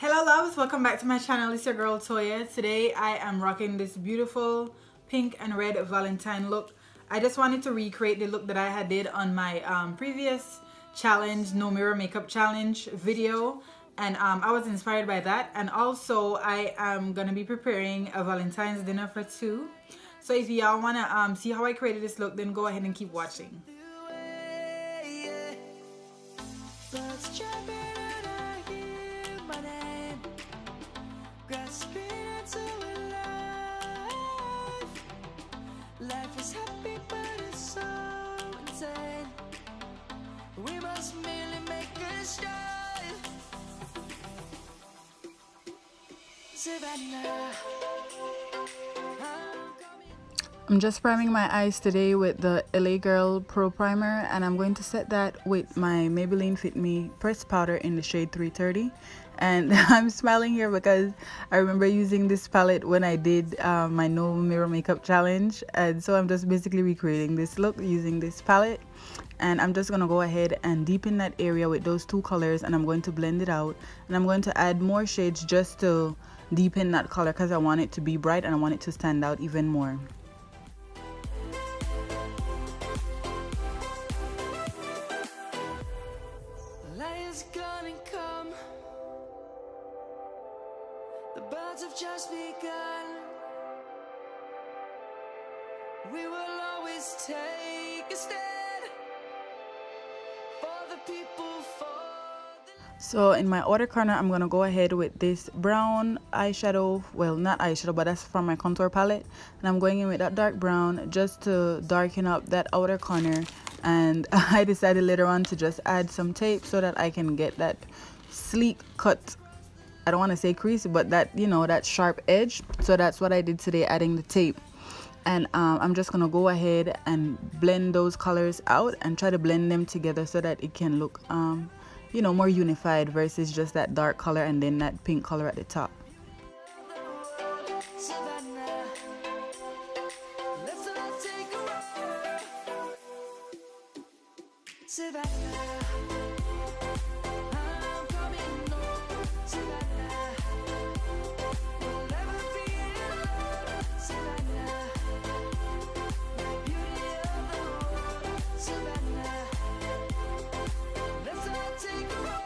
Hello loves, welcome back to my channel. It's your girl Toya. Today I am rocking this beautiful pink and red Valentine look. I just wanted to recreate the look that I had did on my previous challenge, no mirror makeup challenge video, and I was inspired by that. And also I am gonna be preparing a Valentine's dinner for two. So if y'all wanna see how I created this look, then go ahead and keep watching. Life is happy, but it's so insane. We must merely make a start. Savannah, I'm just priming my eyes today with the LA Girl Pro Primer, and I'm going to set that with my Maybelline Fit Me pressed powder in the shade 330. And I'm smiling here because I remember using this palette when I did my no mirror makeup challenge, and so I'm just basically recreating this look using this palette. And I'm just gonna go ahead and deepen that area with those two colors, and I'm going to blend it out, and I'm going to add more shades just to deepen that color because I want it to be bright and I want it to stand out even more. lion's gonna come. The birds have just begun. We will always take a stand for the people, for the... So in my outer corner, I'm gonna go ahead with this brown eyeshadow. Well, not eyeshadow, but that's from my contour palette, and I'm going in with that dark brown just to darken up that outer corner. And I decided later on to just add some tape so that I can get that sleek cut. I don't want to say crease, but that, you know, that sharp edge. So that's what I did today, adding the tape. And I'm just gonna go ahead and blend those colors out and try to blend them together so that it can look you know, more unified versus just that dark color and then that pink color at the top. Savannah, let's all take a ride. Savannah, I'm coming home. Savannah, we'll never be alone. Savannah, the beauty of the world. Savannah, let's all take a ride.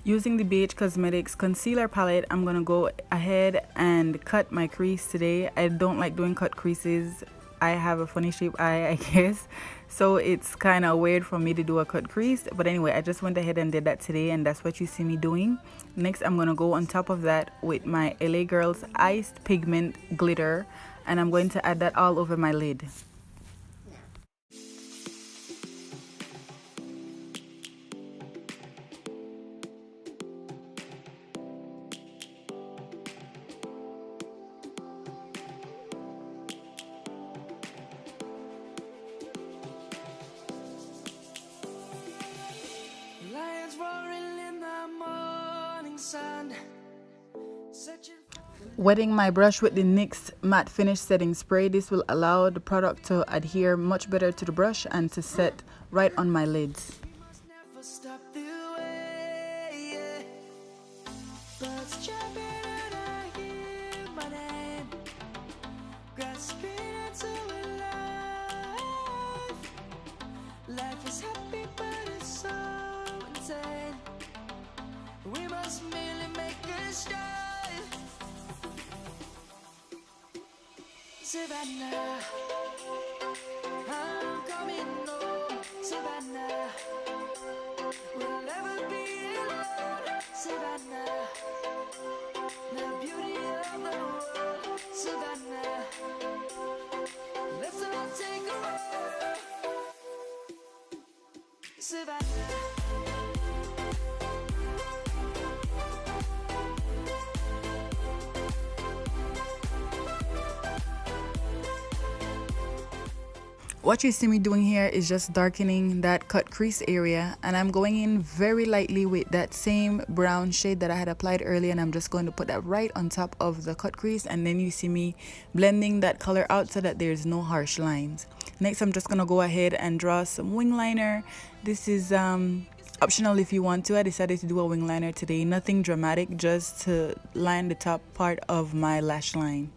Using the BH Cosmetics concealer palette, I'm gonna go ahead and cut my crease today. I don't like doing cut creases. I have a funny shaped eye, I guess, so it's kind of weird for me to do a cut crease. But anyway, I just went ahead and did that today, and that's what you see me doing. Next, I'm gonna go on top of that with my LA Girls Iced Pigment Glitter, and I'm going to add that all over my lid. Lions roaring in the morning sun, searching for... Wetting my brush with the NYX Matte Finish Setting Spray. This will allow the product to adhere much better to the brush and to set right on my lids. must never stop the way, yeah. Birds chirping and I hear my name, grasping into life. Life is happy, but it's so insane. We must merely make a start. Savannah, I'm coming home. Savannah, we'll never be alone. Savannah, the beauty of the world. Savannah, let's all take a ride. Savannah. What you see me doing here is just darkening that cut crease area, and I'm going in very lightly with that same brown shade that I had applied earlier, and I'm just going to put that right on top of the cut crease, and then you see me blending that color out so that there's no harsh lines. Next, I'm just gonna go ahead and draw some wing liner. This is optional if you want to. I decided to do a wing liner today, nothing dramatic, just to line the top part of my lash line.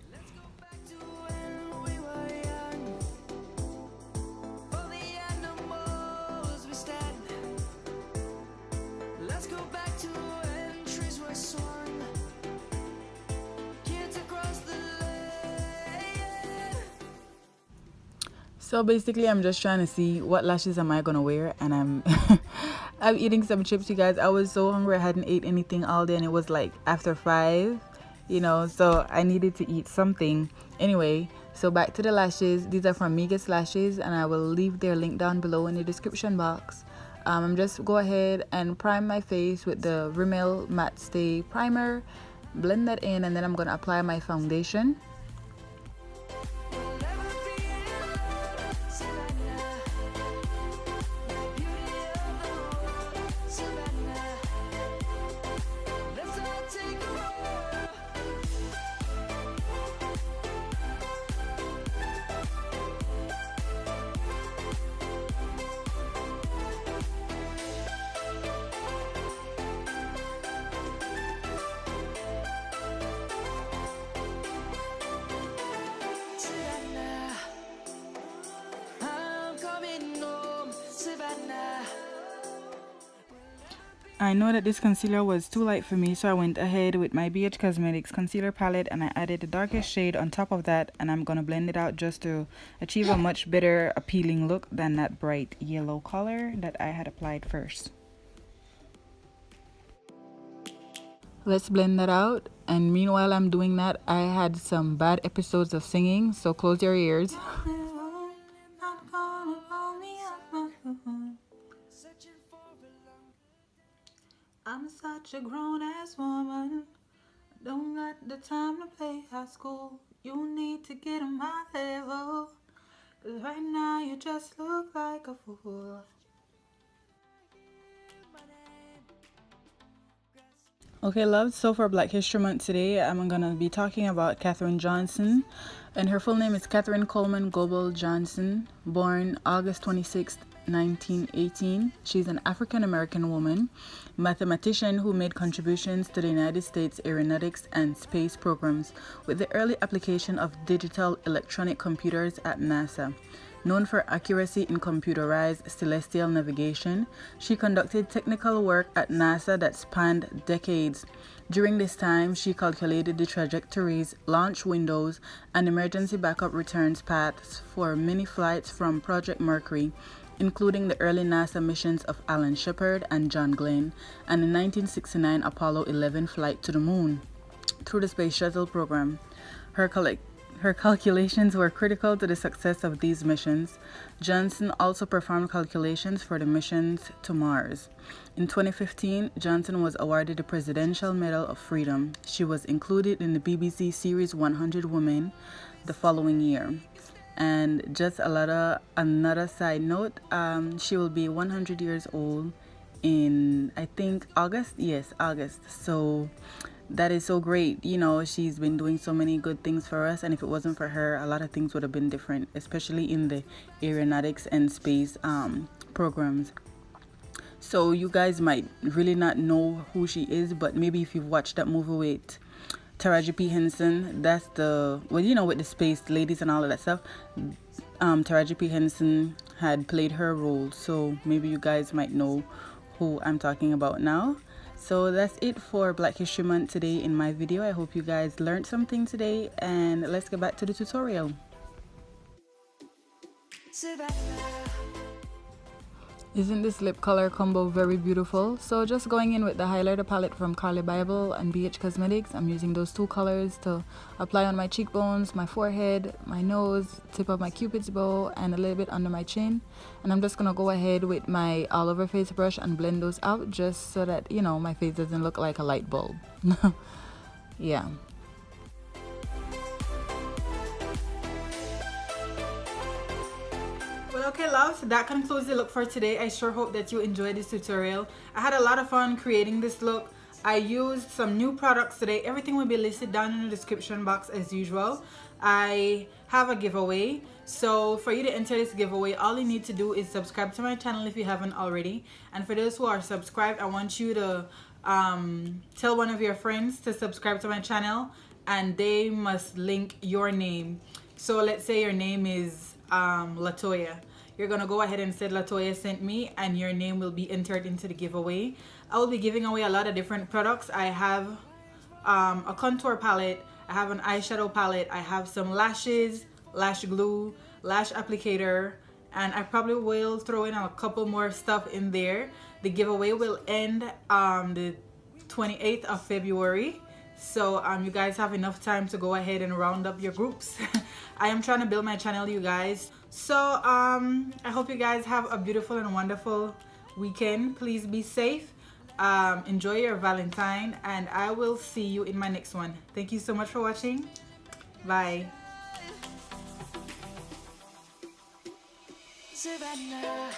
So basically, I'm just trying to see what lashes am I gonna wear, and I'm I'm eating some chips, you guys. I was so hungry, I hadn't ate anything all day, and it was like after 5, you know, so I needed to eat something. Anyway, so back to the lashes. These are from Migas Lashes, and I will leave their link down below in the description box. I'm just go ahead and prime my face with the Rimmel Matte Stay Primer, blend that in, and then I'm gonna apply my foundation. I know that this concealer was too light for me, so I went ahead with my BH Cosmetics concealer palette, and I added the darkest shade on top of that, and I'm gonna blend it out just to achieve a much better appealing look than that bright yellow color that I had applied first. Let's blend that out, and meanwhile I'm doing that, I had some bad episodes of singing, so close your ears. I'm such a grown-ass woman, don't got the time to play high school. You need to get on my level, 'cause right now you just look like a fool. Okay, loves, so for Black History Month today, I'm gonna be talking about Katherine Johnson, and her full name is Katherine Coleman Goebel Johnson, born August 26th, 1918. She's an African-American woman, mathematician who made contributions to the United States aeronautics and space programs with the early application of digital electronic computers at NASA. Known for accuracy in computerized celestial navigation, she conducted technical work at NASA that spanned decades. During this time, she calculated the trajectories, launch windows, and emergency backup returns paths for many flights from Project Mercury, including the early NASA missions of Alan Shepard and John Glenn, and the 1969 Apollo 11 flight to the moon. Through the Space Shuttle program, her calculations were critical to the success of these missions. Johnson also performed calculations for the missions to Mars. In 2015, Johnson was awarded the Presidential Medal of Freedom. She was included in the BBC series 100 Women the following year. And just another side note, she will be 100 years old in, I think, August. Yes, August. So that is so great. You know, she's been doing so many good things for us, and if it wasn't for her, a lot of things would have been different, especially in the aeronautics and space programs. So you guys might really not know who she is, but maybe if you've watched that movie with Taraji P. Henson, that's the, well, you know, with the space ladies and all of that stuff, Taraji P. Henson had played her role, so maybe you guys might know who I'm talking about now. So that's it for Black History Month today in my video. I hope you guys learned something today, and let's get back to the tutorial. Isn't this lip color combo very beautiful? So just going in with the highlighter palette from Carli Bible and BH Cosmetics. I'm using those two colors to apply on my cheekbones, my forehead, my nose, tip of my cupid's bow, and a little bit under my chin. And I'm just gonna go ahead with my all over face brush and blend those out, just so that, you know, my face doesn't look like a light bulb. Yeah. Okay loves, that concludes the look for today. I sure hope that you enjoyed this tutorial. I had a lot of fun creating this look. I used some new products today. Everything will be listed down in the description box as usual. I have a giveaway, so for you to enter this giveaway, all you need to do is subscribe to my channel if you haven't already. And for those who are subscribed, I want you to tell one of your friends to subscribe to my channel, and they must link your name. So let's say your name is Latoya. You're gonna go ahead and say Latoya sent me, and your name will be entered into the giveaway. I will be giving away a lot of different products. I have a contour palette, I have an eyeshadow palette, I have some lashes, lash glue, lash applicator, and I probably will throw in a couple more stuff in there. The giveaway will end the 28th of February. So you guys have enough time to go ahead and round up your groups. I am trying to build my channel, you guys. So I hope you guys have a beautiful and wonderful weekend. Please be safe. Enjoy your Valentine, and I will see you in my next one. Thank you so much for watching. Bye. Savannah.